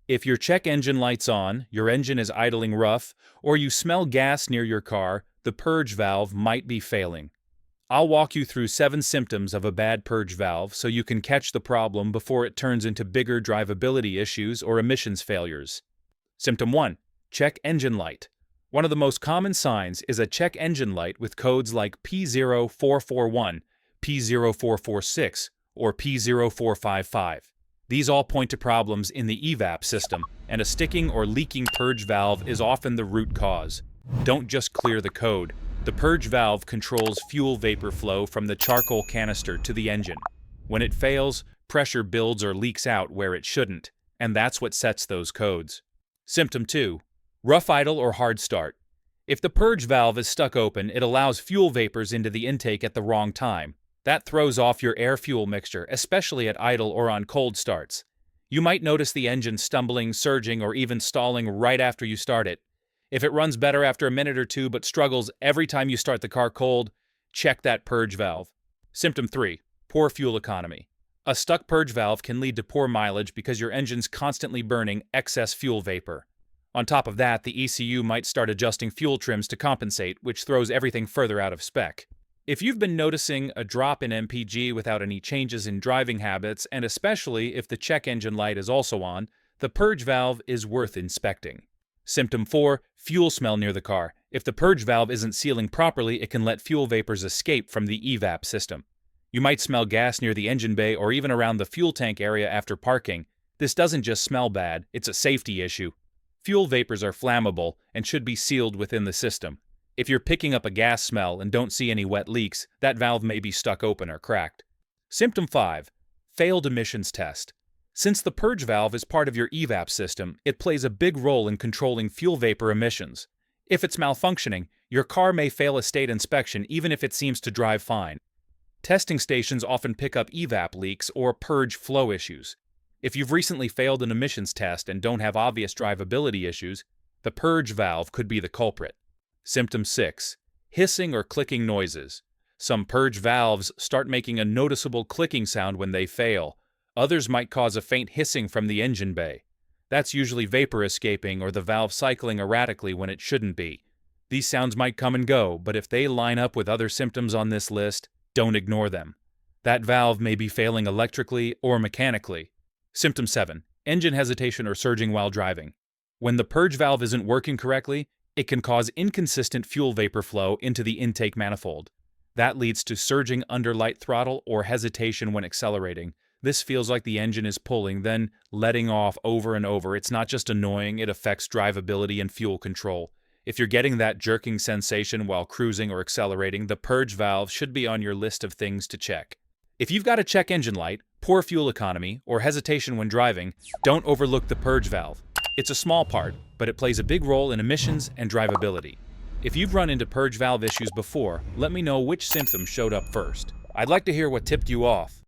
If your check engine light's on, your engine is idling rough, or you smell gas near your car, the purge valve might be failing. I'll walk you through 7 symptoms of a bad purge valve so you can catch the problem before it turns into bigger drivability issues or emissions failures. Symptom 1. Check engine light. One of the most common signs is a check engine light with codes like P0441 P0446 or P0455. These all point to problems in the evap system, and a sticking or leaking purge valve is often the root cause. Don't just clear the code. The purge valve controls fuel vapor flow from the charcoal canister to the engine. When it fails, pressure builds or leaks out where it shouldn't, and that's what sets those codes. Symptom 2. Rough idle or hard start. If the purge valve is stuck open, it allows fuel vapors into the intake at the wrong time. That throws off your air-fuel mixture, especially at idle or on cold starts. You might notice the engine stumbling, surging, or even stalling right after you start it. If it runs better after a minute or two but struggles every time you start the car cold, check that purge valve. Symptom 3. Poor fuel economy. A stuck purge valve can lead to poor mileage because your engine's constantly burning excess fuel vapor. On top of that, the ECU might start adjusting fuel trims to compensate, which throws everything further out of spec. If you've been noticing a drop in MPG without any changes in driving habits, and especially if the check engine light is also on, the purge valve is worth inspecting. Symptom 4. Fuel smell near the car. If the purge valve isn't sealing properly, it can let fuel vapors escape from the evap system. You might smell gas near the engine bay or even around the fuel tank area after parking. This doesn't just smell bad, it's a safety issue. Fuel vapors are flammable and should be sealed within the system. If you're picking up a gas smell and don't see any wet leaks, that valve may be stuck open or cracked. Symptom 5. Failed emissions test. Since the purge valve is part of your evap system, it plays a big role in controlling fuel vapor emissions. If it's malfunctioning, your car may fail a state inspection even if it seems to drive fine. Testing stations often pick up evap leaks or purge flow issues. If you've recently failed an emissions test and don't have obvious drivability issues, the purge valve could be the culprit. Symptom 6. Hissing or clicking noises. Some purge valves start making a noticeable clicking sound when they fail. Others might cause a faint hissing from the engine bay. That's usually vapor escaping or the valve cycling erratically when it shouldn't be. These sounds might come and go, but if they line up with other symptoms on this list, don't ignore them. That valve may be failing electrically or mechanically. Symptom 7. Engine hesitation or surging while driving. When the purge valve isn't working correctly, it can cause inconsistent fuel vapor flow into the intake manifold. That leads to surging under light throttle or hesitation when accelerating. This feels like the engine is pulling, then letting off over and over. It's not just annoying, it affects drivability and fuel control. If you're getting that jerking sensation while cruising or accelerating, the purge valve should be on your list of things to check. If you've got a check engine light, poor fuel economy, or hesitation when driving, don't overlook the purge valve. It's a small part, but it plays a big role in emissions and drivability. If you've run into purge valve issues before, let me know which symptoms showed up first. I'd like to hear what tipped you off.